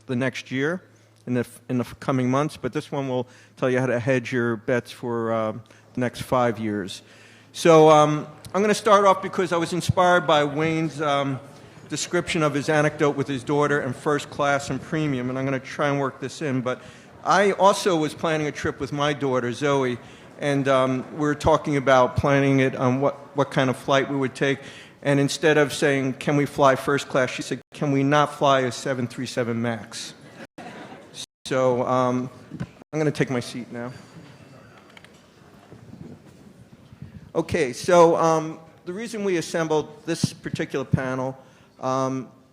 the next year, in the coming months, but this one will tell you how to hedge your bets for the next 5 years. So I'm going to start off because I was inspired by Wayne's description of his anecdote with his daughter and first class and premium, and I'm going to try and work this in. But I also was planning a trip with my daughter, Zoe, and we were talking about planning it on what kind of flight we would take. And instead of saying, can we fly first class, she said, can we not fly a 737 MAX? So I'm going to take my seat now. Okay, so the reason we assembled this particular panel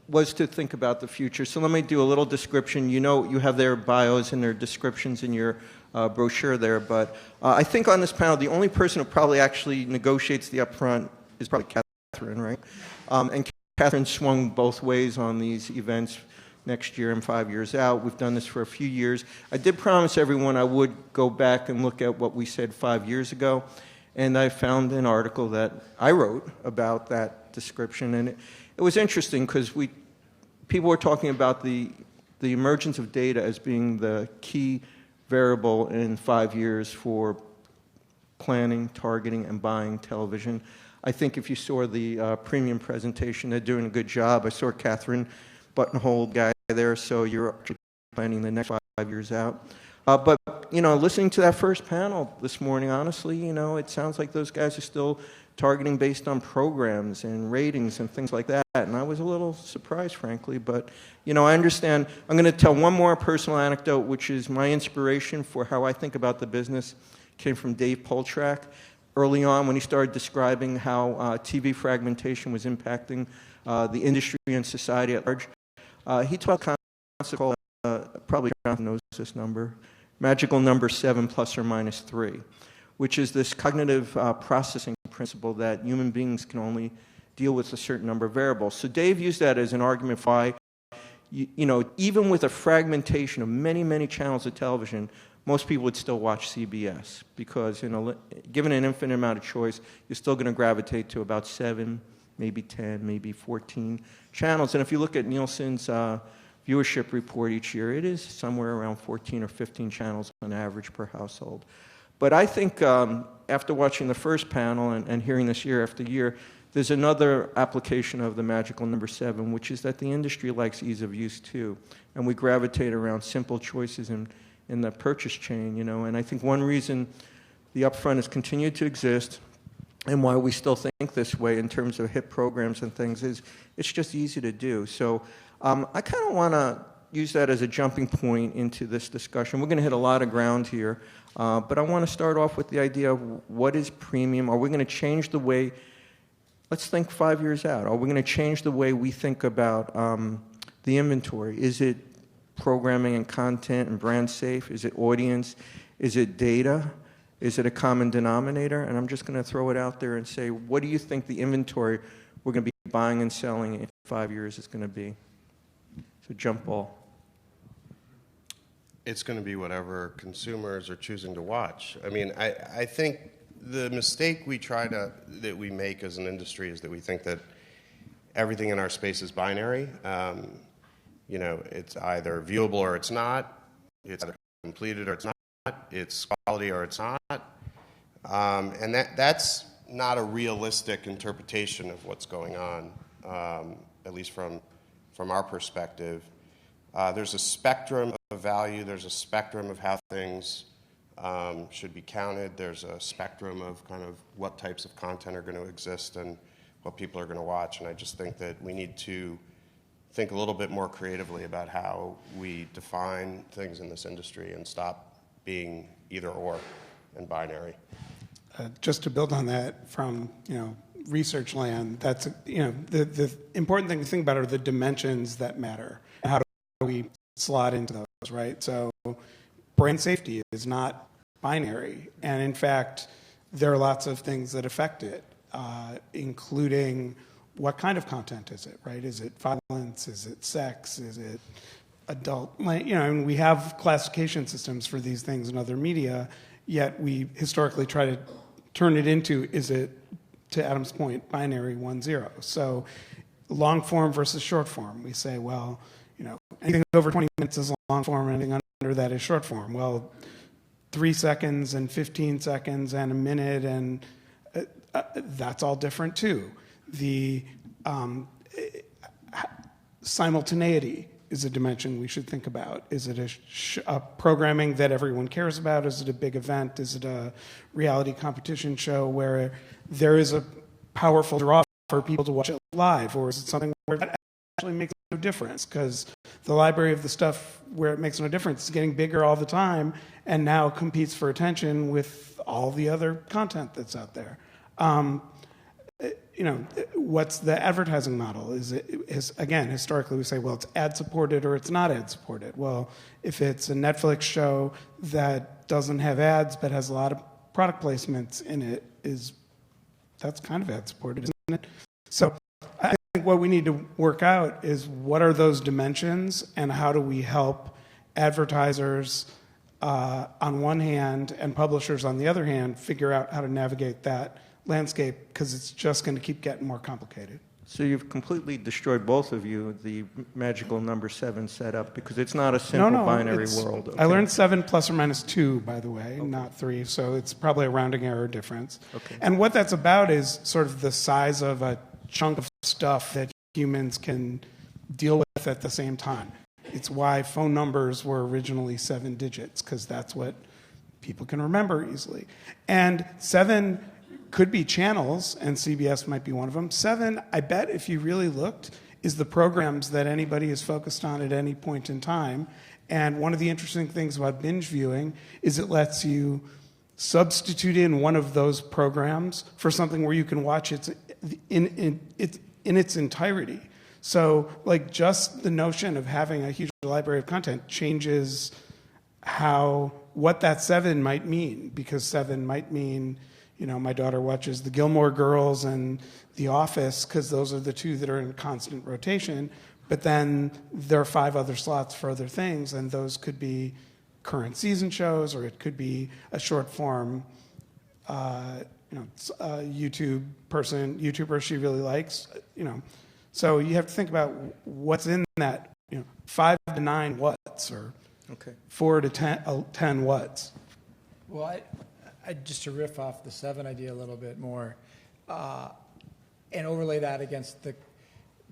was to think about the future. So let me do a little description. You know, you have their bios and their descriptions in your brochure there, but I think on this panel, the only person who probably actually negotiates the upfront is probably Catherine, right? And Catherine swung both ways on these events next year and 5 years out. We've done this for a few years. I did promise everyone I would go back and look at what we said 5 years ago, and I found an article that I wrote about that description, and it was interesting because people were talking about the emergence of data as being the key variable in 5 years for planning, targeting, and buying television. I think if you saw the premium presentation, they're doing a good job. I saw Catherine buttonhole guy there, so you're planning the next 5 years out. But, you know, listening to that first panel this morning, honestly, you know, it sounds like those guys are still targeting based on programs and ratings and things like that. And I was a little surprised, frankly. But, you know, I understand. I'm going to tell one more personal anecdote, which is my inspiration for how I think about the business came from Dave Poltrak. Early on, when he started describing how TV fragmentation was impacting the industry and society at large, he talked about a concept called, probably Jonathan knows this number, magical number 7 plus or minus 3, which is this cognitive processing principle that human beings can only deal with a certain number of variables. So Dave used that as an argument for why, you know, even with a fragmentation of many, many channels of television, most people would still watch CBS because, you know, given an infinite amount of choice, you're still going to gravitate to about 7, maybe 10, maybe 14 channels. And if you look at Nielsen's viewership report each year, it is somewhere around 14 or 15 channels on average per household. But I think after watching the first panel and hearing this year after year, there's another application of the magical number 7, which is that the industry likes ease of use too. And we gravitate around simple choices in the purchase chain, you know. And I think one reason the upfront has continued to exist and why we still think this way in terms of hit programs and things is it's just easy to do. So I kind of want to use that as a jumping point into this discussion. We're going to hit a lot of ground here, but I want to start off with the idea of what is premium. Are we going to change the way, let's think 5 years out, are we going to change the way we think about the inventory? Is it programming and content and brand safe? Is it audience? Is it data? Is it a common denominator? And I'm just going to throw it out there and say, what do you think the inventory we're going to be buying and selling in 5 years is going to be? So jump ball. It's going to be whatever consumers are choosing to watch. I mean, I think the mistake that we make as an industry is that we think that everything in our space is binary. You know, it's either viewable or it's not. It's either completed or it's not. It's quality or it's not. And that's not a realistic interpretation of what's going on, at least from our perspective. There's a spectrum of value. There's a spectrum of how things should be counted. There's a spectrum of kind of what types of content are going to exist and what people are going to watch. And I just think that we need to think a little bit more creatively about how we define things in this industry and stop being either or and binary. Just to build on that from, you know, research land, that's, you know, the important thing to think about are the dimensions that matter. How do we slot into those, right? So brand safety is not binary. And in fact, there are lots of things that affect it, including what kind of content is it, right? Is it violence? Is it sex? Is it adult? You know, and we have classification systems for these things in other media, yet we historically try to turn it into, is it, to Adam's point, binary 1-0. So long form versus short form. We say, well, anything over 20 minutes is long form, and anything under that is short form. Well, 3 seconds and 15 seconds and a minute, and that's all different too. The simultaneity is a dimension we should think about. Is it a programming that everyone cares about? Is it a big event? Is it a reality competition show where there is a powerful draw for people to watch it live? Or is it something where that actually makes no difference? Because the library of the stuff where it makes no difference is getting bigger all the time and now competes for attention with all the other content that's out there. What's the advertising model? Again, historically we say, well, it's ad-supported or it's not ad-supported. Well, if it's a Netflix show that doesn't have ads but has a lot of product placements in it, that's kind of ad-supported, isn't it? So I think what we need to work out is what are those dimensions and how do we help advertisers on one hand and publishers on the other hand figure out how to navigate that landscape, because it's just going to keep getting more complicated. So you've completely destroyed, both of you, the magical number 7 setup, because it's not a simple binary world. Okay. I learned 7 plus or minus 2, by the way, not 3, so it's probably a rounding error difference. Okay. And what that's about is sort of the size of a chunk of stuff that humans can deal with at the same time. It's why phone numbers were originally 7 digits, because that's what people can remember easily. And 7 could be channels, and CBS might be one of them. 7, I bet if you really looked, is the programs that anybody is focused on at any point in time. And one of the interesting things about binge viewing is it lets you substitute in one of those programs for something where you can watch it in its entirety. So like just the notion of having a huge library of content changes what that 7 might mean, because 7 might mean, my daughter watches the Gilmore Girls and The Office because those are the 2 that are in constant rotation, but then there are 5 other slots for other things, and those could be current season shows, or it could be a short form YouTuber she really likes, So you have to think about what's in that, 5 to 9 what's, or 4 to 10 what's. Well, I just to riff off the 7 idea a little bit more, and overlay that against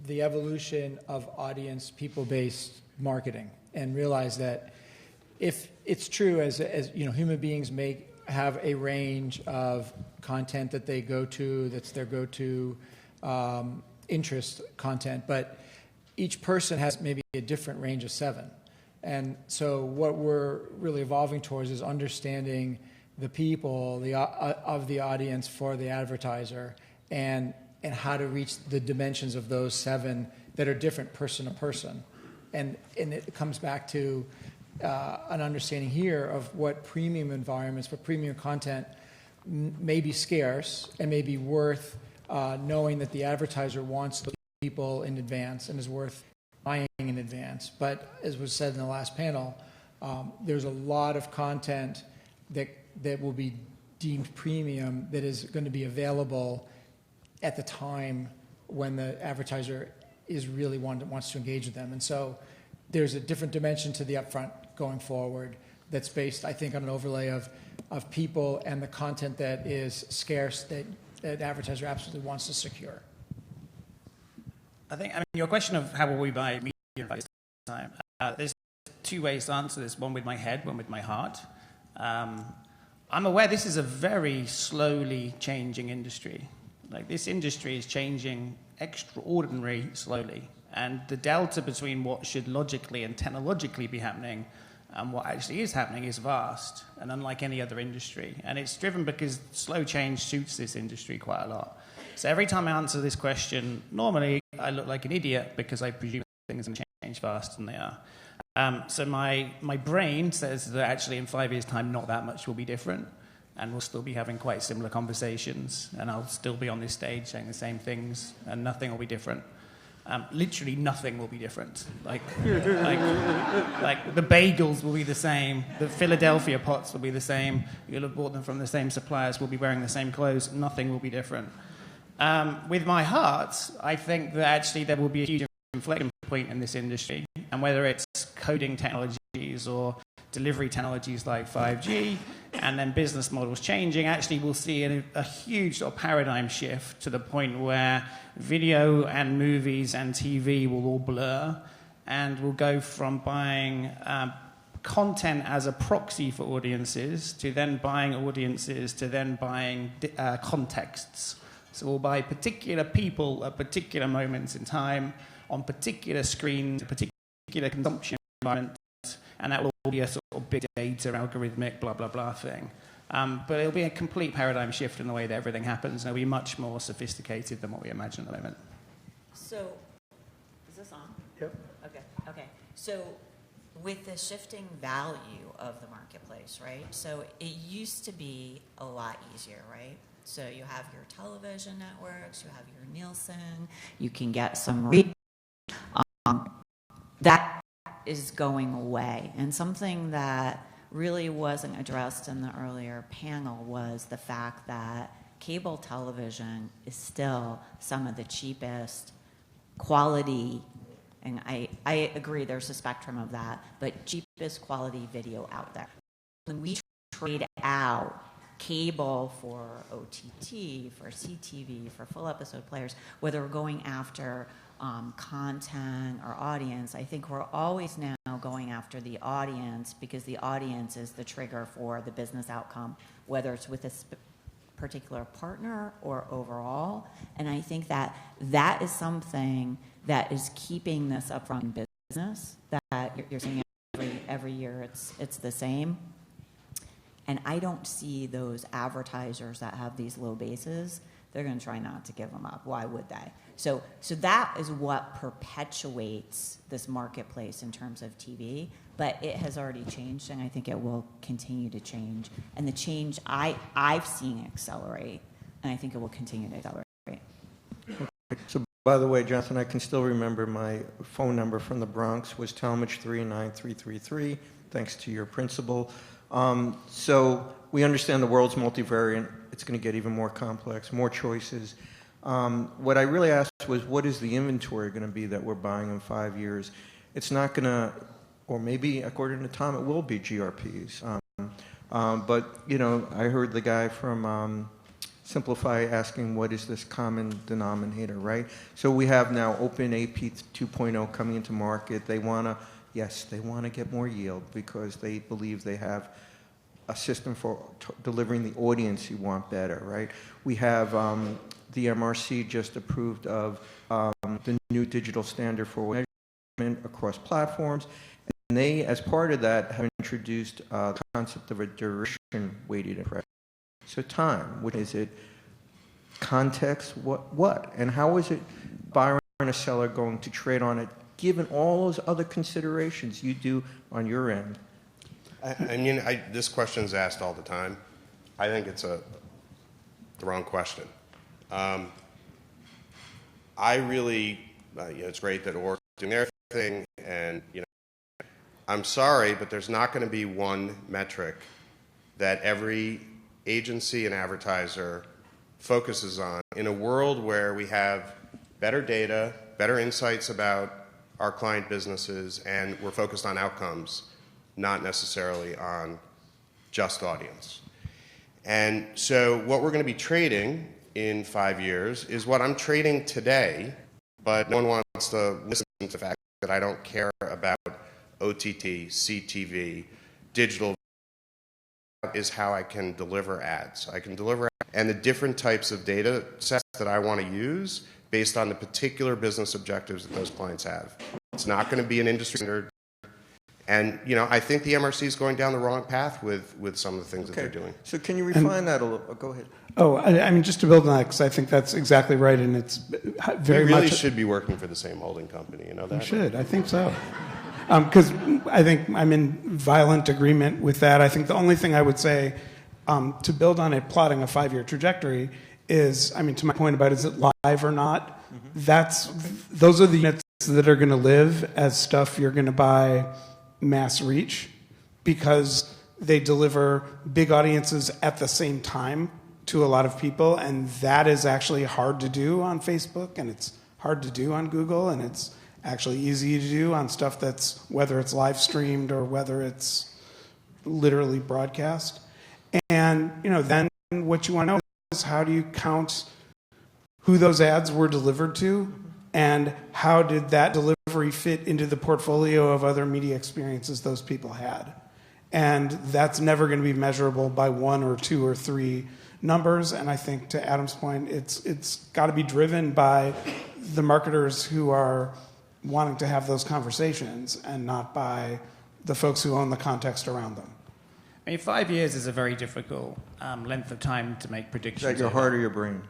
the evolution of audience, people-based marketing, and realize that if it's true as human beings have a range of content that they go to, that's their go-to interest content, but each person has maybe a different range of 7. And so what we're really evolving towards is understanding the people of the audience for the advertiser, and how to reach the dimensions of those 7 that are different person to person. And it comes back to an understanding here of what premium environments, what premium content may be scarce and may be worth knowing that the advertiser wants those people in advance and is worth buying in advance. But as was said in the last panel, there's a lot of content that will be deemed premium that is going to be available at the time when the advertiser is really wants to engage with them. And so there's a different dimension to the upfront going forward that's based, I think, on an overlay of people and the content that is scarce that the advertiser absolutely wants to secure. Your question of how will we buy media by this time, there's 2 ways to answer this, one with my head, one with my heart. I'm aware this is a very slowly changing industry. Like, this industry is changing extraordinarily slowly. And the delta between what should logically and technologically be happening and what actually is happening is vast and unlike any other industry. And it's driven because slow change suits this industry quite a lot. So every time I answer this question, normally I look like an idiot because I presume things can change fast, and they are. So my brain says that actually in 5 years' time, not that much will be different, and we'll still be having quite similar conversations, and I'll still be on this stage saying the same things, and nothing will be different. Literally nothing will be different. Like the bagels will be the same, the Philadelphia pots will be the same, you'll have bought them from the same suppliers, we'll be wearing the same clothes, nothing will be different. With my heart, I think that actually there will be a huge inflection point in this industry, and whether it's coding technologies or delivery technologies like 5G, and then business models changing, actually we'll see a huge sort of paradigm shift to the point where video and movies and TV will all blur, and we'll go from buying content as a proxy for audiences to then buying audiences to then buying contexts. So we'll buy particular people at particular moments in time on particular screens, particular consumption environments, and that will be a sort of big data, algorithmic, blah, blah, blah thing. But it'll be a complete paradigm shift in the way that everything happens, and it'll be much more sophisticated than what we imagine at the moment. So, is this on? Yep. Okay. So, with the shifting value of the marketplace, right? So, it used to be a lot easier, right? So, you have your television networks, you have your Nielsen, you can get some read. That is going away. And something that really wasn't addressed in the earlier panel was the fact that cable television is still some of the cheapest quality, and I agree there's a spectrum of that, but cheapest quality video out there. When we trade out cable for OTT, for CTV, for full episode players, whether we're going after content or audience, I think we're always now going after the audience because the audience is the trigger for the business outcome, whether it's with a particular partner or overall. And I think that that is something that is keeping this upfront business, that you're seeing every year it's the same. And I don't see those advertisers that have these low bases, they're going to try not to give them up. Why would they? So that is what perpetuates this marketplace in terms of TV, but it has already changed, and I think it will continue to change. And the change I've seen accelerate, and I think it will continue to accelerate. So, by the way, Jonathan, I can still remember my phone number from the Bronx was Talmadge 39333, thanks to your principal. So we understand the world's multivariant. It's going to get even more complex, more choices. What I really asked was, what is the inventory going to be that we're buying in 5 years? It's not going to, or maybe according to Tom, it will be GRPs. But, you know, I heard the guy from Simplify asking, what is this common denominator, right? So we have now Open AP 2.0 coming into market. They want to get more yield because they believe they have a system for delivering the audience you want better, right? We have the MRC just approved of the new digital standard for measurement across platforms. And they, as part of that, have introduced the concept of a duration-weighted impression. So time, what is it? Context, what? And how is it buyer and a seller going to trade on it, given all those other considerations you do on your end? I mean, this question is asked all the time. I think it's the wrong question. I really, it's great that Orac's doing their thing, and I'm sorry, but there's not going to be one metric that every agency and advertiser focuses on in a world where we have better data, better insights about our client businesses, and we're focused on outcomes, not necessarily on just audience. And so what we're going to be trading in 5 years is what I'm trading today, but no one wants to listen to the fact that I don't care about OTT, CTV, digital is how I can deliver ads. I can deliver and the different types of data sets that I want to use based on the particular business objectives that those clients have. It's not going to be an industry standard. And, I think the MRC is going down the wrong path with some of the things that they're doing. So can you refine that a little? Oh, go ahead. Oh, I mean, just to build on that, because I think that's exactly right, and it's very we really much... should be working for the same holding company, you know that? We should, I think so. Because I think I'm in violent agreement with that. I think the only thing I would say to build on it, plotting a 5-year trajectory is, I mean, to my point about is it live or not, those are the units that are going to live as stuff you're going to buy mass reach because they deliver big audiences at the same time to a lot of people, and that is actually hard to do on Facebook, and it's hard to do on Google, and actually easy to do on stuff that's, whether it's live streamed or whether it's literally broadcast. And, then what you want to know is how do you count who those ads were delivered to, and how did that delivery fit into the portfolio of other media experiences those people had. And that's never going to be measurable by 1 or 2 or 3 numbers. And I think, to Adam's point, it's got to be driven by the marketers who are wanting to have those conversations, and not by the folks who own the context around them. I mean, 5 years is a very difficult length of time to make predictions. Is that your heart or your brain?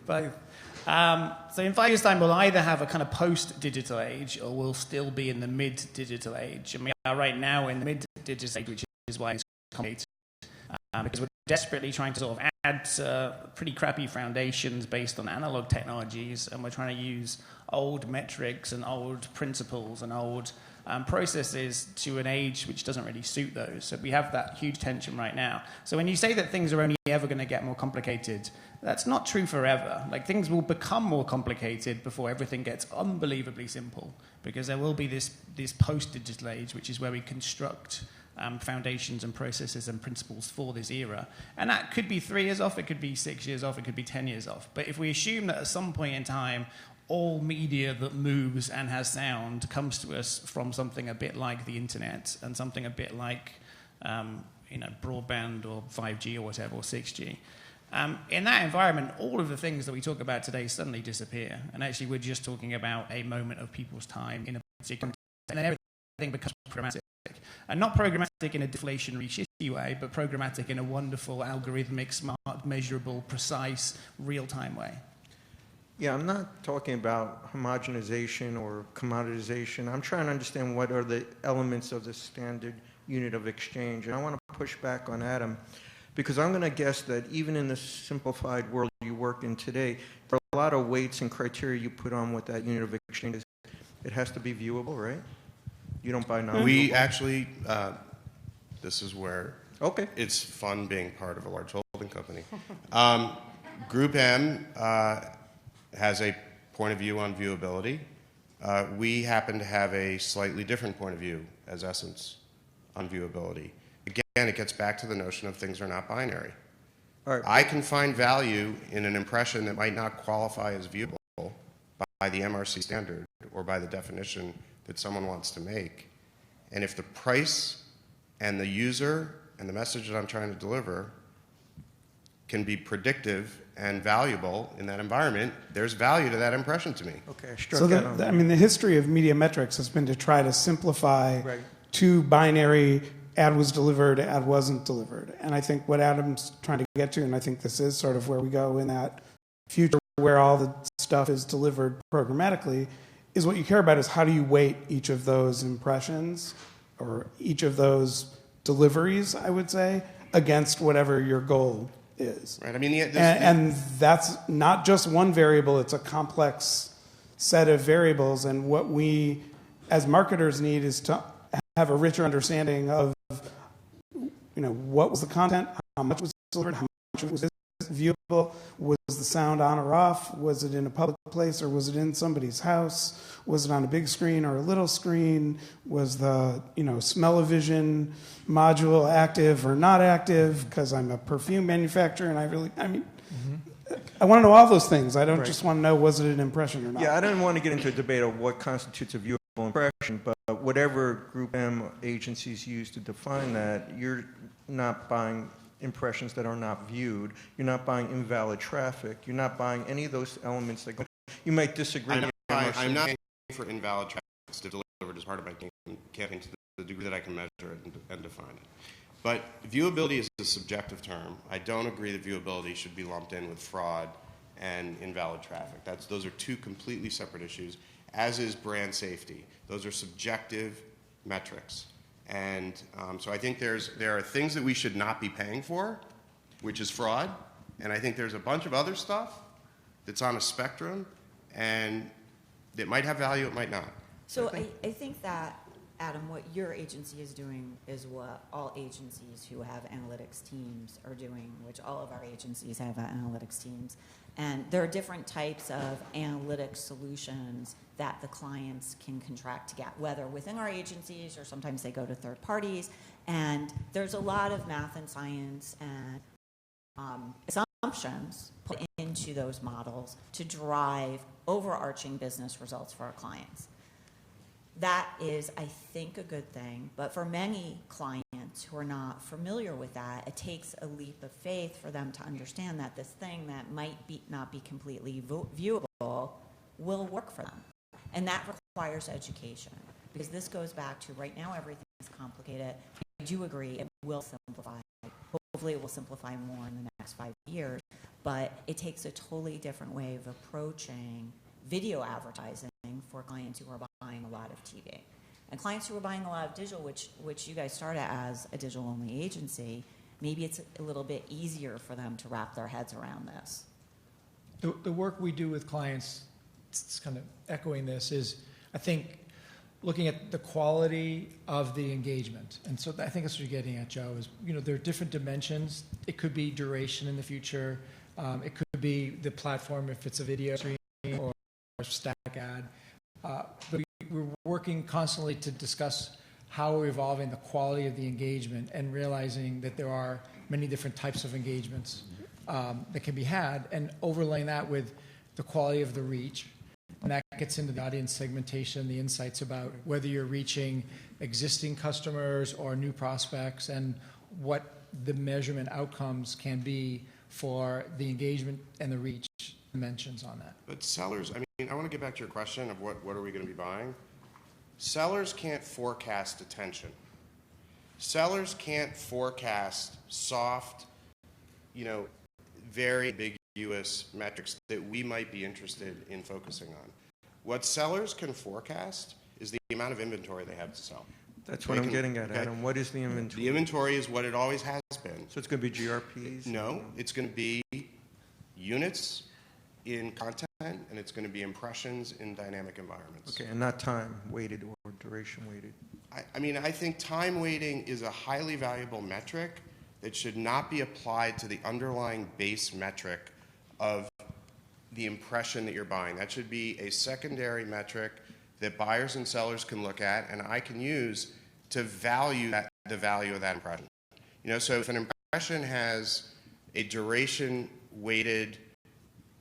Both. So in 5 years' time, we'll either have a kind of post-digital age, or we'll still be in the mid-digital age. And we are right now in the mid-digital age, which is why it's complicated. Because we're desperately trying to sort of add pretty crappy foundations based on analog technologies, and we're trying to use old metrics and old principles and old processes to an age which doesn't really suit those. So we have that huge tension right now. So when you say that things are only ever going to get more complicated, that's not true forever. Like, things will become more complicated before everything gets unbelievably simple, because there will be this post-digital age, which is where we construct foundations and processes and principles for this era. And that could be 3 years off, it could be 6 years off, it could be 10 years off. But if we assume that at some point in time, all media that moves and has sound comes to us from something a bit like the internet, and something a bit like broadband or 5G or whatever, or 6G. In that environment, all of the things that we talk about today suddenly disappear. And actually, we're just talking about a moment of people's time in a particular context, and then everything becomes programmatic. And not programmatic in a deflationary, shitty way, but programmatic in a wonderful, algorithmic, smart, measurable, precise, real-time way. Yeah, I'm not talking about homogenization or commoditization. I'm trying to understand what are the elements of the standard unit of exchange. And I want to push back on Adam, because I'm going to guess that even in the simplified world you work in today, there are a lot of weights and criteria you put on what that unit of exchange is. It has to be viewable, right? You don't buy non-viewable. We actually, this is where okay. It's fun being part of a large holding company. Group M has a point of view on viewability. We happen to have a slightly different point of view as Essence on viewability. Again, it gets back to the notion of things are not binary. All right. I can find value in an impression that might not qualify as viewable by the MRC standard or by the definition that someone wants to make. And if the price and the user and the message that I'm trying to deliver can be predictive and valuable in that environment, there's value to that impression to me. Okay, I struck so that on. the history of media metrics has been to try to simplify two binary: ad was delivered, ad wasn't delivered. And I think what Adam's trying to get to, and I think this is sort of where we go in that future where all the stuff is delivered programmatically, is what you care about is how do you weight each of those impressions or each of those deliveries, I would say, against whatever your goal is. Right. I mean, and that's not just one variable, it's a complex set of variables. And what we as marketers need is to have a richer understanding of, what was the content, how much was delivered, how much was viewable, was the sound on or off, was it in a public place or was it in somebody's house, was it on a big screen or a little screen, was the smell-o-vision module active or not active, because I'm a perfume manufacturer and I want to know all those things. I don't just want to know was it an impression or not. Yeah, I didn't want to get into a debate of what constitutes a viewable impression, but whatever Group M agencies use to define that, you're not buying impressions that are not viewed. You're not buying invalid traffic. You're not buying any of those elements that go. You might disagree. I'm not paying for invalid traffic to delivered as part of my campaign to the degree that I can measure it and define it. But viewability is a subjective term. I don't agree that viewability should be lumped in with fraud and invalid traffic. Those are two completely separate issues, as is brand safety. Those are subjective metrics. And so I think there are things that we should not be paying for, which is fraud. And I think there's a bunch of other stuff that's on a spectrum, and it might have value, it might not. So I think that Adam, what your agency is doing is what all agencies who have analytics teams are doing, which all of our agencies have analytics teams. And there are different types of analytics solutions that the clients can contract to get, whether within our agencies or sometimes they go to third parties. And there's a lot of math and science and assumptions put into those models to drive overarching business results for our clients. That is, I think, a good thing, but for many clients who are not familiar with that, it takes a leap of faith for them to understand that this thing that might not be completely viewable will work for them. And that requires education, because this goes back to right now everything is complicated. I do agree it will simplify. Hopefully it will simplify more in the next 5 years, but it takes a totally different way of approaching video advertising for clients who are buying a lot of TV. And clients who are buying a lot of digital, which you guys started as a digital-only agency, maybe it's a little bit easier for them to wrap their heads around this. The work we do with clients, it's kind of echoing this, is I think looking at the quality of the engagement. And so I think that's what you're getting at, Joe, is, you know, there are different dimensions. It could be duration in the future. It could be the platform if it's a video stream or a static ad. But we're working constantly to discuss how we're evolving the quality of the engagement and realizing that there are many different types of engagements that can be had, and overlaying that with the quality of the reach. And that gets into the audience segmentation, the insights about whether you're reaching existing customers or new prospects, and what the measurement outcomes can be for the engagement and the reach dimensions on that. But sellers, I mean, I want to get back to your question of what are we going to be buying. Sellers can't forecast attention. Sellers can't forecast soft, you know, very ambiguous metrics that we might be interested in focusing on. What sellers can forecast is the amount of inventory they have to sell. That's what I'm getting at, Adam. What is the inventory? The inventory is what it always has been. So it's going to be GRPs? No, it's going to be units in content, and it's going to be impressions in dynamic environments. Okay, and not time weighted or duration weighted. I mean, I think time weighting is a highly valuable metric that should not be applied to the underlying base metric of the impression that you're buying. That should be a secondary metric that buyers and sellers can look at, and I can use to value the value of that impression. You know, so if an impression has a duration-weighted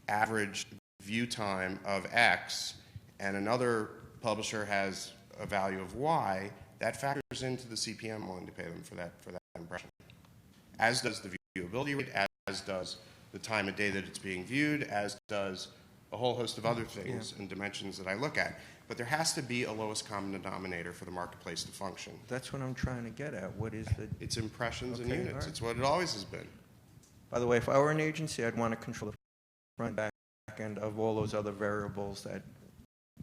average view time of X, and another publisher has a value of Y, that factors into the CPM I'm willing to pay them for that impression. As does the viewability rate, as does the time of day that it's being viewed, as does a whole host of other things and dimensions that I look at. But there has to be a lowest common denominator for the marketplace to function. That's what I'm trying to get at. What is the... It's impressions and Okay, units. right. It's what it always has been. By the way, if I were an agency, I'd want to control the front back end of all those other variables that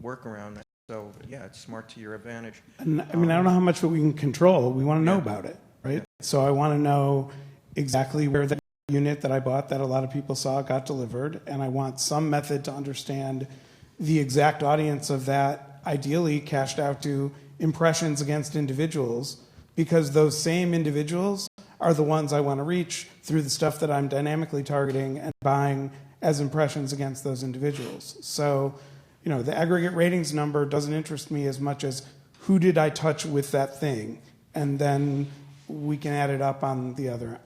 work around that. So, yeah, it's smart to your advantage. And, I mean, I don't know how much we can control. We want to know about it, right? Yeah. So I want to know exactly where the unit that I bought that a lot of people saw got delivered, and I want some method to understand the exact audience of that, ideally cashed out to impressions against individuals, because those same individuals are the ones I want to reach through the stuff that I'm dynamically targeting and buying as impressions against those individuals. So, you know, the aggregate ratings number doesn't interest me as much as who did I touch with that thing, and then we can add it up on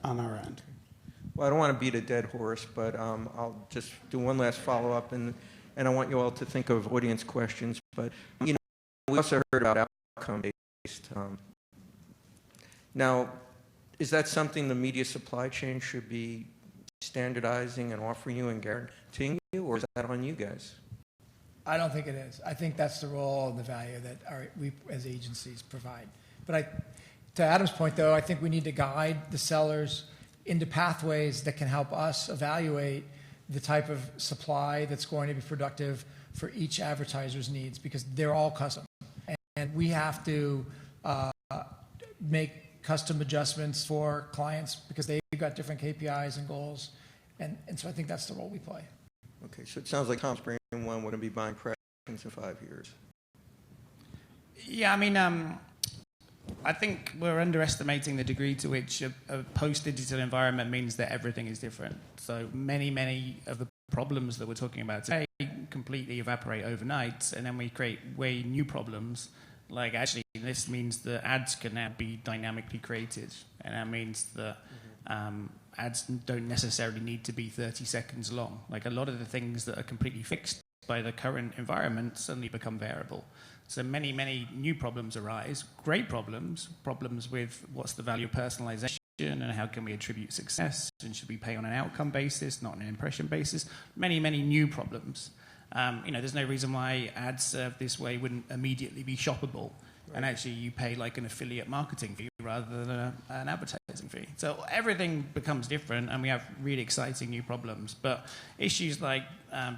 on our end. Well, I don't want to beat a dead horse, but I'll just do one last follow-up, and I want you all to think of audience questions. But, you know, we also heard about outcome-based. Now, is that something the media supply chain should be standardizing and offering you and guaranteeing you, or is that on you guys? I don't think it is. I think that's the role and the value that we as agencies provide. But to Adam's point, though, I think we need to guide the sellers into pathways that can help us evaluate the type of supply that's going to be productive for each advertiser's needs, because they're all custom. And we have to make custom adjustments for clients because they've got different KPIs and goals. And so I think that's the role we play. Okay, so it sounds like Tom's Brain One wouldn't be buying impressions in 5 years. Yeah, I mean, I think we're underestimating the degree to which a post-digital environment means that everything is different. So many of the problems that we're talking about today completely evaporate overnight, and then we create way new problems. Like, actually, this means that ads can now be dynamically created, and that means that ads don't necessarily need to be 30 seconds long. Like, a lot of the things that are completely fixed by the current environment suddenly become variable. So many new problems arise, great problems with what's the value of personalization and how can we attribute success, and should we pay on an outcome basis, not an impression basis. Many new problems. There's no reason why ads served this way wouldn't immediately be shoppable. Right. And actually you pay like an affiliate marketing fee rather than an advertising fee. So everything becomes different, and we have really exciting new problems. But issues like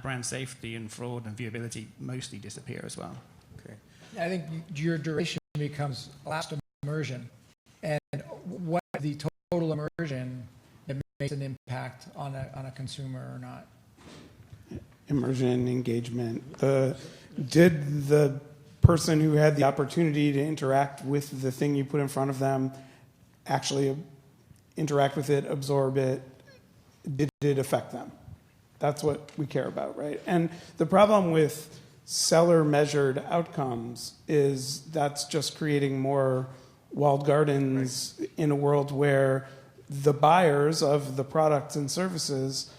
brand safety and fraud and viewability mostly disappear as well. Okay. I think your duration becomes last immersion. And what the total immersion that makes an impact on a consumer or not. Immersion, engagement. Did the person who had the opportunity to interact with the thing you put in front of them actually interact with it, absorb it? Did it affect them? That's what we care about, right? And the problem with seller-measured outcomes is that's just creating more walled gardens, right, in a world where the buyers of the products and services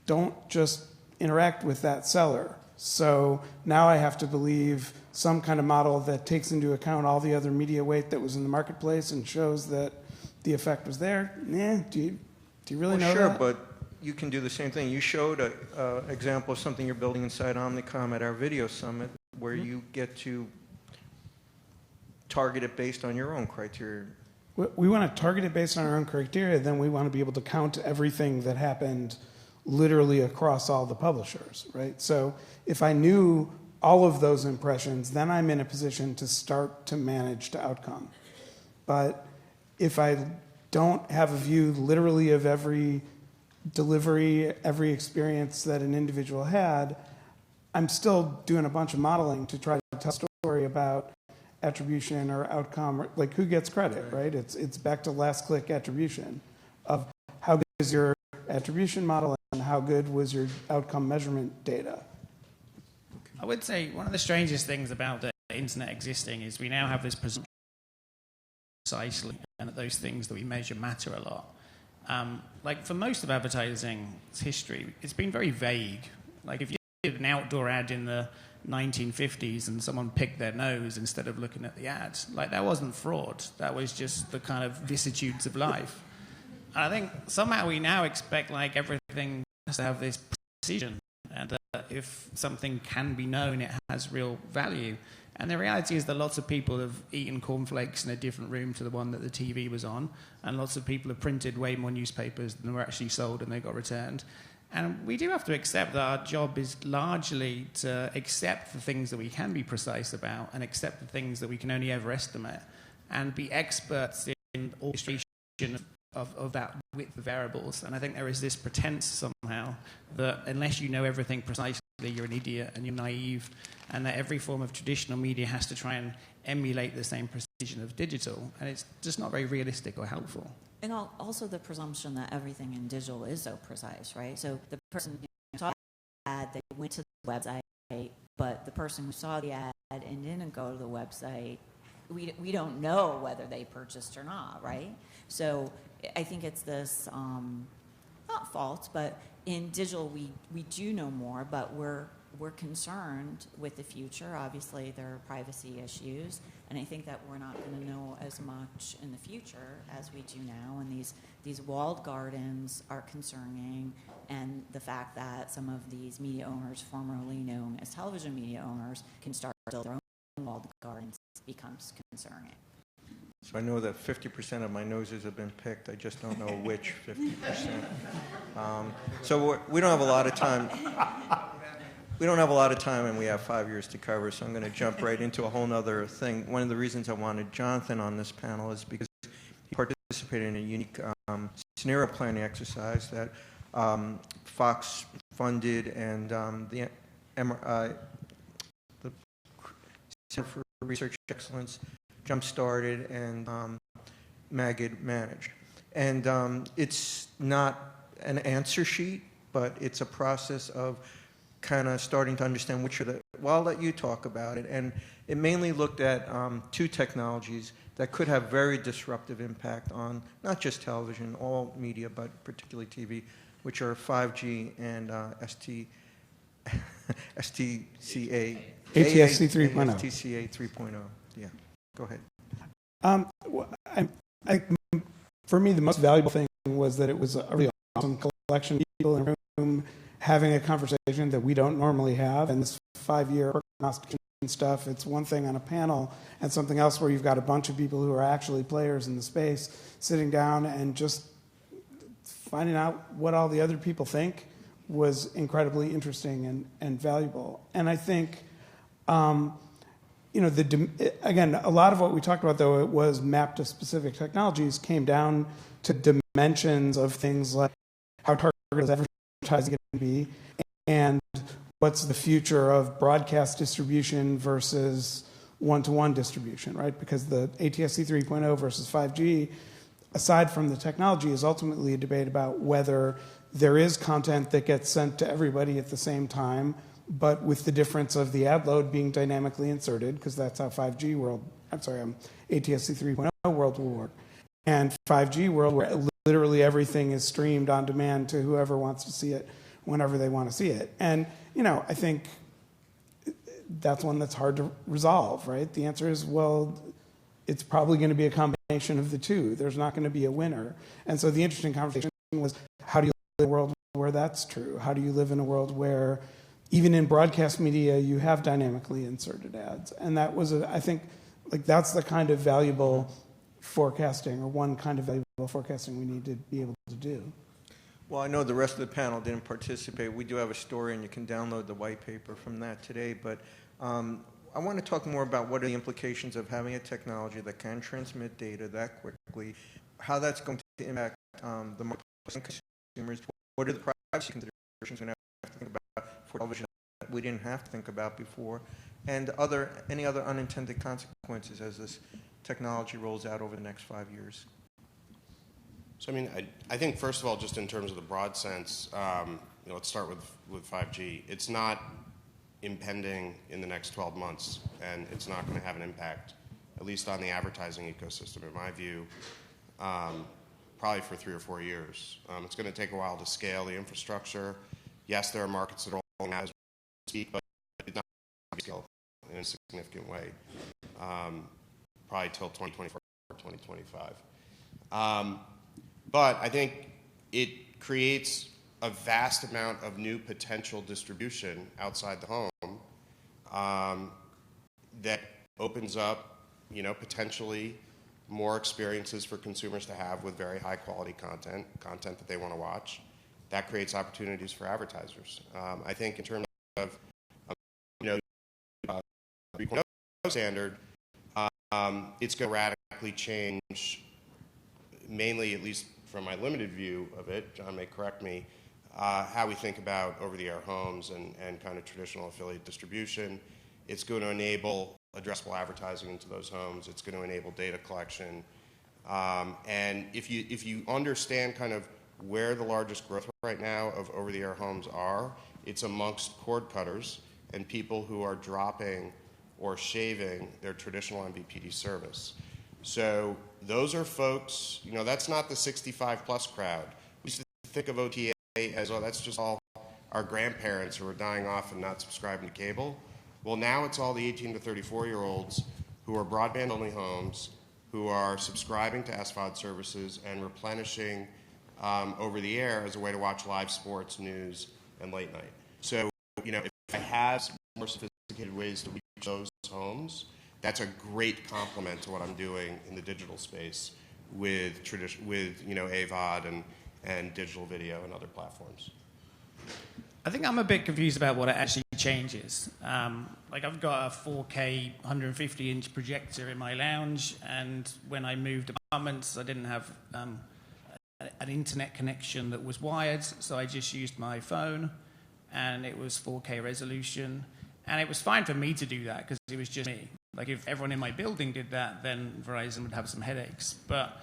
don't just interact with that seller. So now I have to believe some kind of model that takes into account all the other media weight that was in the marketplace and shows that the effect was there. Do you really know sure, that? But you can do the same thing. You showed an example of something you're building inside Omnicom at our video summit, where you get to target it based on your own criteria. We want to target it based on our own criteria, then we want to be able to count everything that happened literally across all the publishers, right? So if I knew all of those impressions, then I'm in a position to start to manage to outcome. But if I don't have a view literally of every delivery, every experience that an individual had, I'm still doing a bunch of modeling to try to tell a story about attribution or outcome, or like who gets credit, right? It's back to last click attribution of how good is your attribution model and how good was your outcome measurement data. I would say one of the strangest things about the internet existing is we now have this presumption precisely, and that those things that we measure matter a lot. Like for most of advertising's history, it's been very vague. Like if you did an outdoor ad in the 1950s and someone picked their nose instead of looking at the ad, like that wasn't fraud. That was just the kind of vicissitudes of life. And I think somehow we now expect like everything has to have this precision, and if something can be known, it has real value. And the reality is that lots of people have eaten cornflakes in a different room to the one that the TV was on, and lots of people have printed way more newspapers than were actually sold and they got returned. And we do have to accept that our job is largely to accept the things that we can be precise about and accept the things that we can only ever estimate, and be experts in orchestration of that with the variables. And I think there is this pretense somehow that unless you know everything precisely, you're an idiot and you're naive, and that every form of traditional media has to try and emulate the same precision of digital, and it's just not very realistic or helpful. And also the presumption that everything in digital is so precise, right? So the person who saw the ad, they went to the website, but the person who saw the ad and didn't go to the website, we don't know whether they purchased or not, right? So I think it's this, not false, but in digital we do know more, but we're concerned with the future. Obviously, there are privacy issues, and I think that we're not going to know as much in the future as we do now. And these walled gardens are concerning, and the fact that some of these media owners, formerly known as television media owners, can start to build their own walled gardens becomes concerning. So I know that 50% of my noses have been picked. I just don't know which 50%. So we don't have a lot of time. We don't have a lot of time, and we have 5 years to cover, so I'm going to jump right into a whole other thing. One of the reasons I wanted Jonathan on this panel is because he participated in a unique scenario planning exercise that Fox funded, and the Center for Research Excellence jump-started and Magid managed. And it's not an answer sheet, but it's a process of kind of starting to understand which are the, well, I'll let you talk about it. And it mainly looked at two technologies that could have very disruptive impact on not just television, all media, but particularly TV, which are 5G and STCA. ATSC 3.0. STCA 3.0. Yeah, go ahead. For me, the most valuable thing was that it was a really awesome collection of people in a room having a conversation that we don't normally have. And this 5-year prognostication stuff, it's one thing on a panel and something else where you've got a bunch of people who are actually players in the space sitting down and just finding out what all the other people think was incredibly interesting and valuable. And I think, again, a lot of what we talked about, though it was mapped to specific technologies, came down to dimensions of things like how targeted is advertising going to be, and what's the future of broadcast distribution versus one-to-one distribution, right? Because the ATSC 3.0 versus 5G, aside from the technology, is ultimately a debate about whether there is content that gets sent to everybody at the same time, but with the difference of the ad load being dynamically inserted, because that's how ATSC 3.0 world will work. And 5G world, where literally everything is streamed on demand to whoever wants to see it whenever they want to see it. And, I think that's one that's hard to resolve, right? The answer is, well, it's probably going to be a combination of the two. There's not going to be a winner. And so the interesting conversation was, how do you live in a world where that's true? How do you live in a world where even in broadcast media, you have dynamically inserted ads? And that was, I think, that's the kind of valuable forecasting, or one kind of valuable forecasting we need to be able to do. Well, I know the rest of the panel didn't participate. We do have a story, and you can download the white paper from that today. But I want to talk more about what are the implications of having a technology that can transmit data that quickly, how that's going to impact the marketplace and consumers. What are the privacy considerations we're going to have to think about for television that we didn't have to think about before, and any other unintended consequences as this technology rolls out over the next 5 years? So, I think, first of all, just in terms of the broad sense, let's start with 5G. It's not impending in the next 12 months, and it's not going to have an impact, at least on the advertising ecosystem, in my view, probably for 3 or 4 years. It's going to take a while to scale the infrastructure. Yes, there are markets that are rolling out as we speak, but it's not going to scale in a significant way, probably till 2024 or 2025. But I think it creates a vast amount of new potential distribution outside the home that opens up, potentially more experiences for consumers to have with very high quality content that they want to watch. That creates opportunities for advertisers. I think in terms of, 3.0 standard, it's going to radically change, mainly, at least from my limited view of it, John may correct me, how we think about over-the-air homes and kind of traditional affiliate distribution. It's going to enable addressable advertising into those homes. It's going to enable data collection. And if you understand kind of where the largest growth right now of over-the-air homes are, it's amongst cord cutters and people who are dropping or shaving their traditional MVPD service. So those are folks, that's not the 65-plus crowd. We used to think of OTA as, that's just all our grandparents who are dying off and not subscribing to cable. Well, now it's all the 18 to 34-year-olds who are broadband-only homes, who are subscribing to SVOD services and replenishing over the air as a way to watch live sports, news, and late night. So, if I have more sophisticated ways to reach those homes, that's a great complement to what I'm doing in the digital space with AVOD and digital video and other platforms. I think I'm a bit confused about what it actually changes. I've got a 4K 150-inch projector in my lounge, and when I moved apartments, I didn't have an internet connection that was wired, so I just used my phone, and it was 4K resolution. And it was fine for me to do that because it was just me. Like if everyone in my building did that, then Verizon would have some headaches. But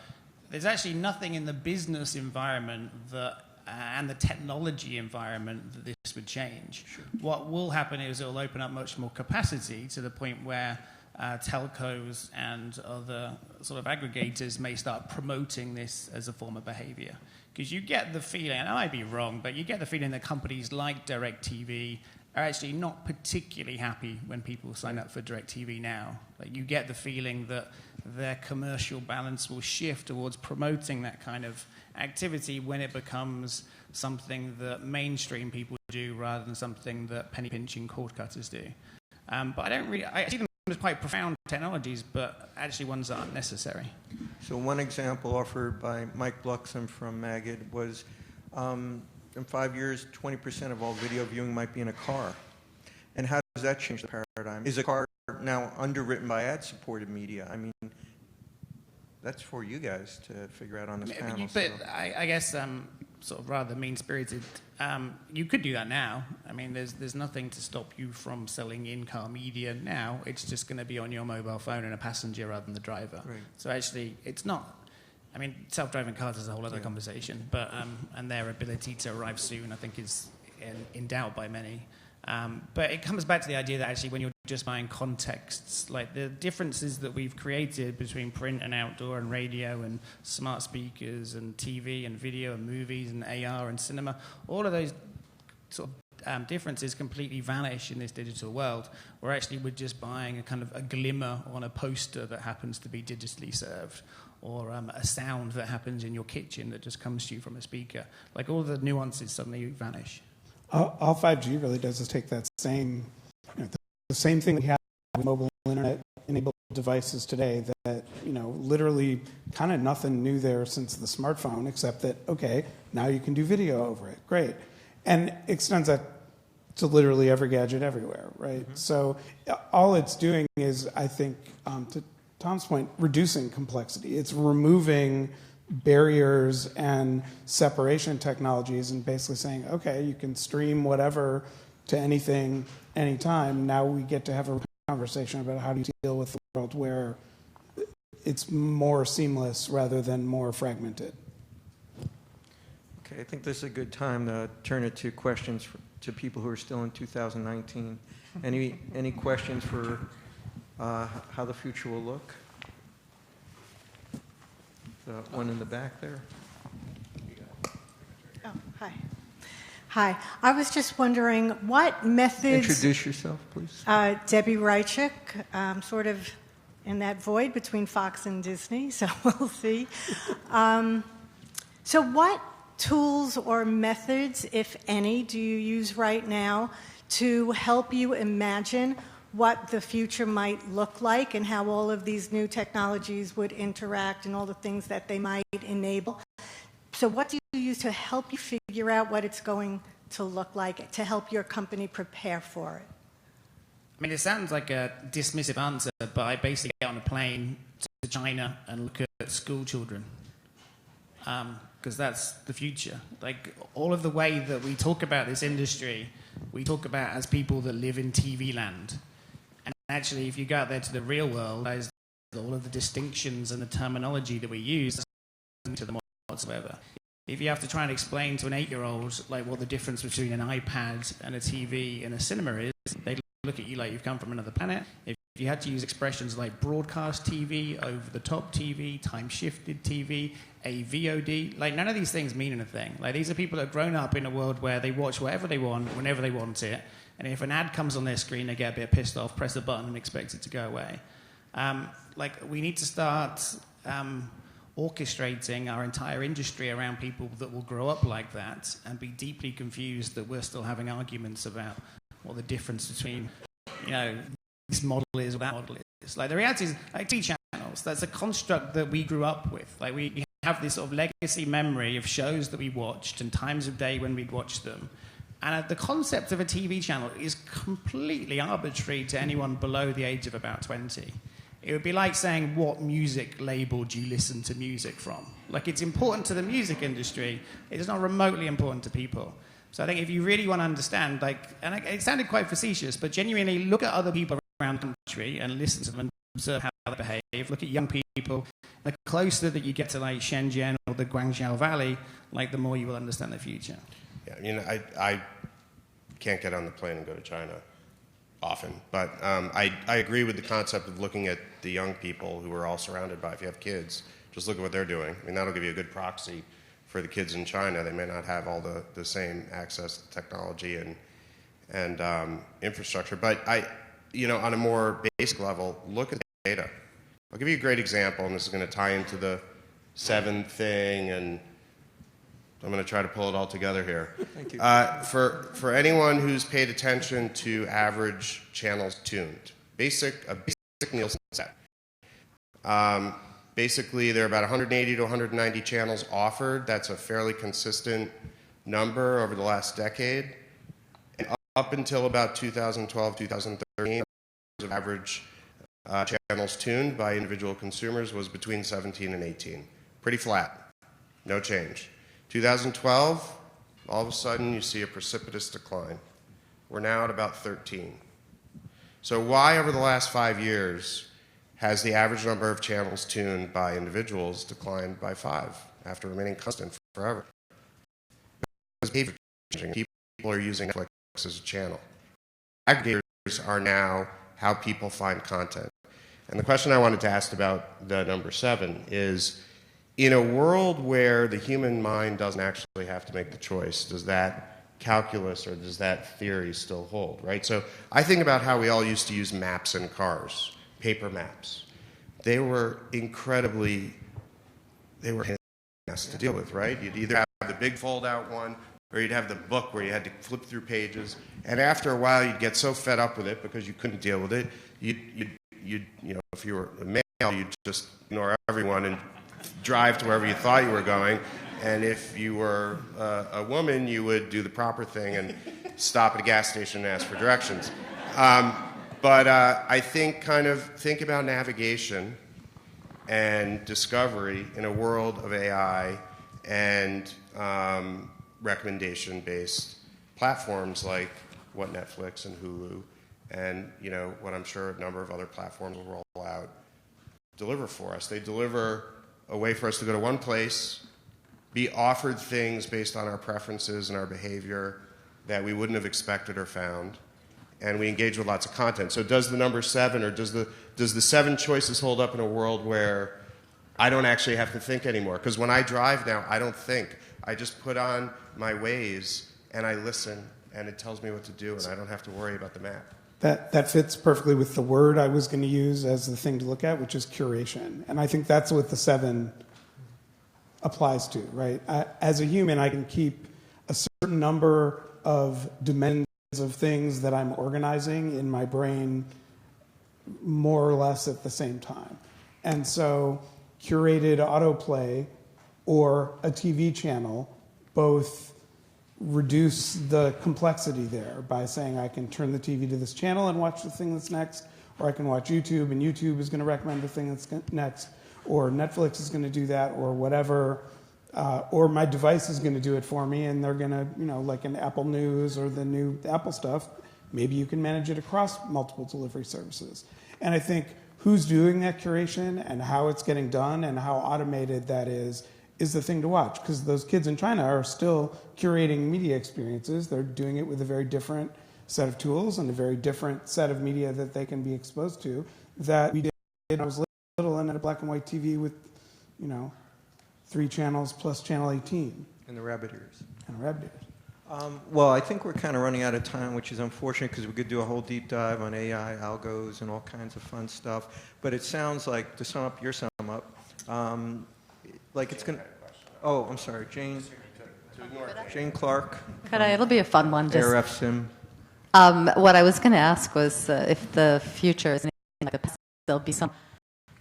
there's actually nothing in the business environment that and the technology environment that this would change. Sure. What will happen is it will open up much more capacity to the point where telcos and other sort of aggregators may start promoting this as a form of behavior. Because you get the feeling, and I might be wrong, but you get the feeling that companies like DirecTV are actually not particularly happy when people sign up for DirecTV now. Like you get the feeling that their commercial balance will shift towards promoting that kind of activity when it becomes something that mainstream people do rather than something that penny-pinching cord cutters do. But I see them as quite profound technologies, but actually ones that aren't necessary. So one example offered by Mike Bluxham from Magid was in 5 years, 20% of all video viewing might be in a car. And how does that change the paradigm? Is a car now underwritten by ad-supported media? I mean, that's for you guys to figure out on this panel. But I guess, sort of rather mean-spirited, you could do that now. I mean, there's nothing to stop you from selling in-car media now. It's just going to be on your mobile phone and a passenger rather than the driver. Right. So actually, it's not. I mean, self-driving cars is a whole other conversation, but and their ability to arrive soon, I think, is in doubt by many. But it comes back to the idea that actually when you're just buying contexts, like the differences that we've created between print and outdoor and radio and smart speakers and TV and video and movies and AR and cinema, all of those sort of differences completely vanish in this digital world, where actually we're just buying a kind of a glimmer on a poster that happens to be digitally served, or a sound that happens in your kitchen that just comes to you from a speaker. Like all the nuances suddenly vanish. All 5G really does is take that same, the same thing we have with mobile internet-enabled devices today that, literally kind of nothing new there since the smartphone, except that, okay, now you can do video over it. Great. And extends that to literally every gadget everywhere, right? Mm-hmm. So all it's doing is, I think, to Tom's point, reducing complexity. It's removing barriers and separation technologies and basically saying, okay, you can stream whatever to anything, anytime. Now we get to have a conversation about how do you deal with the world where it's more seamless rather than more fragmented. Okay, I think this is a good time to turn it to questions to people who are still in 2019. Any questions for how the future will look? The one in the back there. Oh, hi. Hi. I was just wondering what methods... Introduce yourself, please. Debbie Reichik, sort of in that void between Fox and Disney, so we'll see. So what tools or methods, if any, do you use right now to help you imagine what the future might look like and how all of these new technologies would interact and all the things that they might enable? So what do you use to help you figure out what it's going to look like, to help your company prepare for it? I mean, it sounds like a dismissive answer, but I basically get on a plane to China and look at school children. Because that's the future. Like, all of the way that we talk about this industry, we talk about as people that live in TV land. And actually, if you go out there to the real world, all of the distinctions and the terminology that we use to them whatsoever. If you have to try and explain to an 8-year-old like what the difference between an iPad and a TV and a cinema is, they look at you like you've come from another planet. If you had to use expressions like broadcast TV, over-the-top TV, time-shifted TV, AVOD, like none of these things mean anything. Like these are people that have grown up in a world where they watch whatever they want, whenever they want it, and if an ad comes on their screen, they get a bit pissed off, press a button, and expect it to go away. We need to start orchestrating our entire industry around people that will grow up like that and be deeply confused that we're still having arguments about what the difference between, this model is or that model is. Like the reality is, like TV channels, that's a construct that we grew up with. Like we have this sort of legacy memory of shows that we watched and times of day when we'd watched them. And the concept of a TV channel is completely arbitrary to anyone below the age of about 20. It would be like saying, what music label do you listen to music from? Like, it's important to the music industry. It is not remotely important to people. So I think if you really want to understand, and it sounded quite facetious, but genuinely look at other people around the country and listen to them and observe how they behave. Look at young people. The closer that you get to like Shenzhen or the Guangzhou Valley, like the more you will understand the future. Yeah, I mean, I can't get on the plane and go to China often, but I agree with the concept of looking at the young people who we're all surrounded by. If you have kids, just look at what they're doing. I mean, that'll give you a good proxy for the kids in China. They may not have all the same access to technology and infrastructure, but on a more basic level, look at the data. I'll give you a great example, and this is going to tie into the 7 thing, and I'm going to try to pull it all together here. Thank you. For anyone who's paid attention to average channels tuned, a basic Nielsen set. Basically, there are about 180 to 190 channels offered. That's a fairly consistent number over the last decade. And up until about 2012, 2013, the average channels tuned by individual consumers was between 17 and 18. Pretty flat, no change. 2012, all of a sudden you see a precipitous decline. We're now at about 13. So why over the last 5 years has the average number of channels tuned by individuals declined by 5 after remaining constant forever? Because behavior is changing. People are using Netflix as a channel. Aggregators are now how people find content. And the question I wanted to ask about the number 7 is, in a world where the human mind doesn't actually have to make the choice, does that calculus or does that theory still hold, right? So I think about how we all used to use maps in cars, paper maps. They were incredibly, they were nice to deal with, right? You'd either have the big fold-out one or you'd have the book where you had to flip through pages. And after a while, you'd get so fed up with it because you couldn't deal with it, if you were a male, you'd just ignore everyone and drive to wherever you thought you were going. And if you were a woman, you would do the proper thing and stop at a gas station and ask for directions. But I think think about navigation and discovery in a world of AI and recommendation-based platforms like what Netflix and Hulu and what I'm sure a number of other platforms will roll out deliver for us. They deliver a way for us to go to one place, be offered things based on our preferences and our behavior that we wouldn't have expected or found, and we engage with lots of content. So does the number 7 or does the 7 choices hold up in a world where I don't actually have to think anymore? Because when I drive now, I don't think. I just put on my Waze and I listen, and it tells me what to do, and I don't have to worry about the map. That fits perfectly with the word I was going to use as the thing to look at, which is curation. And I think that's what the 7 applies to, right? As a human, I can keep a certain number of dimensions of things that I'm organizing in my brain more or less at the same time. And so curated autoplay or a TV channel both reduce the complexity there by saying I can turn the TV to this channel and watch the thing that's next, or I can watch YouTube and YouTube is going to recommend the thing that's next, or Netflix is going to do that, or whatever, or my device is going to do it for me, and they're going to, like in Apple News or the new Apple stuff, maybe you can manage it across multiple delivery services. And I think who's doing that curation and how it's getting done and how automated that is the thing to watch, because those kids in China are still curating media experiences. They're doing it with a very different set of tools and a very different set of media that they can be exposed to that we did when I was little and had a black and white TV with, 3 channels plus channel 18. And the rabbit ears. And rabbit ears. Well, I think we're kind of running out of time, which is unfortunate because we could do a whole deep dive on AI, algos, and all kinds of fun stuff. But it sounds like, to sum up your sum up, like it's going to... Oh, I'm sorry, Jane Clark. Could I? It'll be a fun one. Just, ARF Sim. what I was going to ask was if the future is anything like the past, there'll be some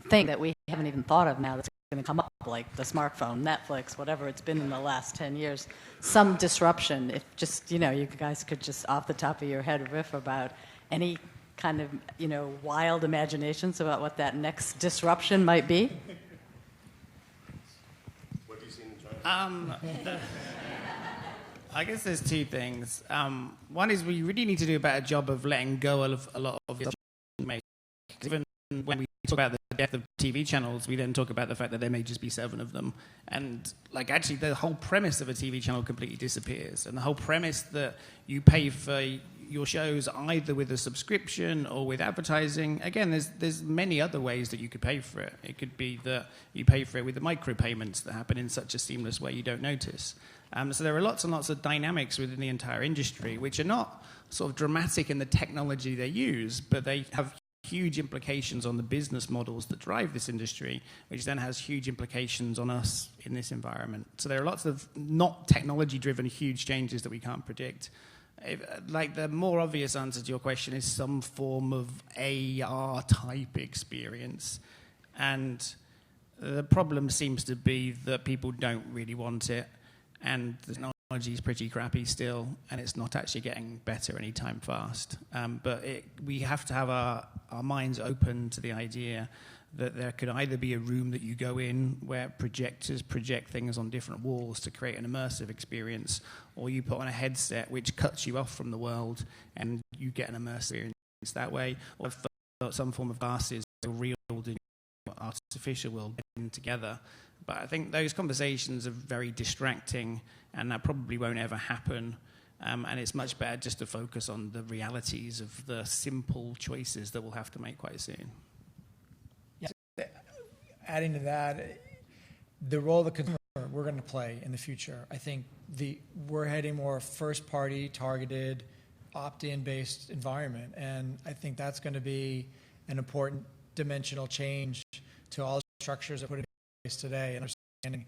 thing that we haven't even thought of now that's going to come up, like the smartphone, Netflix, whatever it's been in the last 10 years. Some disruption. If just, you guys could just off the top of your head riff about any kind of, wild imaginations about what that next disruption might be. I guess there's 2 things. One is we really need to do a better job of letting go of a lot of the make. Even when we talk about the death of TV channels, we then talk about the fact that there may just be 7 of them. And like actually the whole premise of a TV channel completely disappears. And the whole premise that you pay for your shows either with a subscription or with advertising, again, there's many other ways that you could pay for it. It could be that you pay for it with the micropayments that happen in such a seamless way you don't notice. So there are lots and lots of dynamics within the entire industry which are not sort of dramatic in the technology they use, but they have huge implications on the business models that drive this industry, which then has huge implications on us in this environment. So there are lots of not technology-driven huge changes that we can't predict. Like the more obvious answer to your question is some form of AR-type experience. And the problem seems to be that people don't really want it, and the technology is pretty crappy still, and it's not actually getting better anytime fast. But we have to have our minds open to the idea that there could either be a room that you go in where projectors project things on different walls to create an immersive experience, or you put on a headset which cuts you off from the world and you get an immersive experience that way, or some form of glasses, a real and artificial world getting together. But I think those conversations are very distracting, and that probably won't ever happen. And it's much better just to focus on the realities of the simple choices that we'll have to make quite soon. Adding to that, the role of the consumer we're going to play in the future. I think we're heading more first-party, targeted, opt-in based environment, and I think that's going to be an important dimensional change to all the structures that put in place today. And understanding,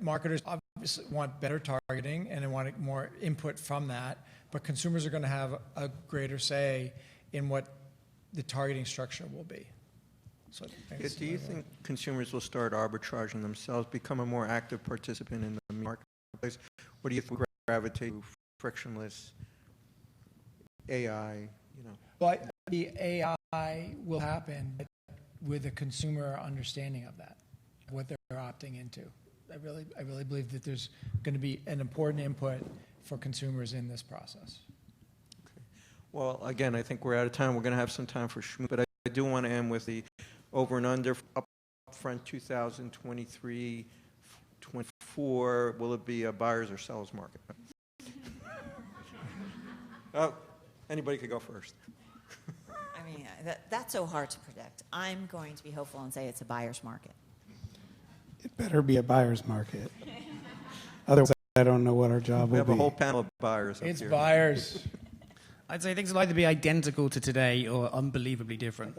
marketers obviously want better targeting and they want more input from that, but consumers are going to have a greater say in what the targeting structure will be. So do you think consumers will start arbitraging themselves, become a more active participant in the marketplace? What do you think gravitate to frictionless AI? Well, the AI will happen with a consumer understanding of that, what they're opting into. I really believe that there's going to be an important input for consumers in this process. Okay. Well, again, I think we're out of time. We're going to have some time for schmoot, but I do want to end with the over and under upfront 2023-24. Will it be a buyer's or seller's market? Oh, anybody could go first. I mean, that's so hard to predict. I'm going to be hopeful and say it's a buyer's market. It better be a buyer's market. Otherwise, I don't know what our job will be. We have a whole panel of buyers up It's here. buyers. I'd say things will either be identical to today or unbelievably different.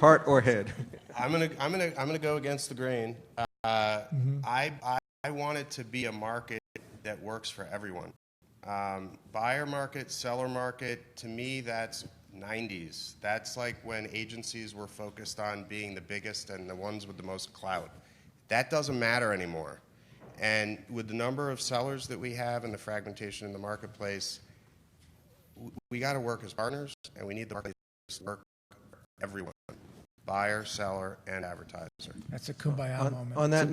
Heart or head? I'm gonna go against the grain. I want it to be a market that works for everyone. Buyer market, seller market, to me that's 90s. That's like when agencies were focused on being the biggest and the ones with the most clout. That doesn't matter anymore. And with the number of sellers that we have and the fragmentation in the marketplace, we got to work as partners, and we need the marketplace to work for everyone, buyer, seller, and advertiser. That's a kumbaya moment. On that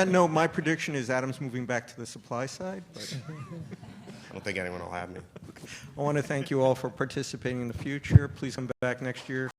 note, my prediction is Adam's moving back to the supply side. But I don't think anyone will have me. I want to thank you all for participating in the future. Please come back next year.